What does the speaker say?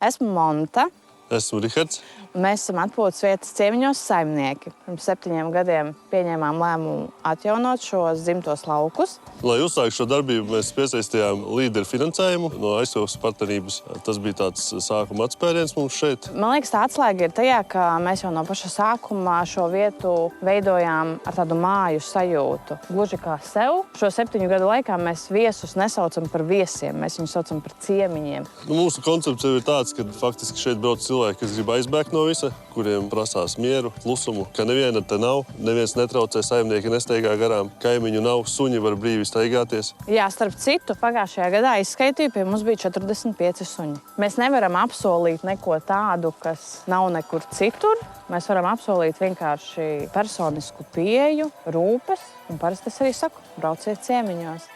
Esmu Monta. Esmu Rihards. Mēs esam atpūtas vietas Ciemiņos saimnieki. Pirms 7 gadiem pieņēmām lēmumu atjaunot šos dzimtos laukus. Lai uzsāktu šo darbību, mēs piesaistījām līderu finansējumu no aizsaugas partnerības. Tas bija tāds sākuma atspēriens mums šeit. Man liekas, tā atslēga ir tajā, ka mēs jau no paša sākuma šo vietu veidojām ar tādu māju sajūtu. Gluži kā sev. Šo 7 gadu laikā mēs viesus nesaucam par viesiem, mēs viņus saucam par ciemiņiem. Mūsu koncepts jau ir tāds, ka faktiski šeit brauc cilvēki, kas grib aizbēgt no visa, kuriem prasās mieru, klusumu, ka neviena te nav, neviens netraucē, saimnieki nesteigā garām, kaimiņu nav, suņi var brīvi staigāties. Jā, starp citu, pagājušajā gadā izskaitīju, pie mums bija 45 suņi. Mēs nevaram apsolīt neko tādu, kas nav nekur citur. Mēs varam apsolīt vienkārši personisku pieeju, rūpes, un parasti es arī saku, brauciet ciemiņos.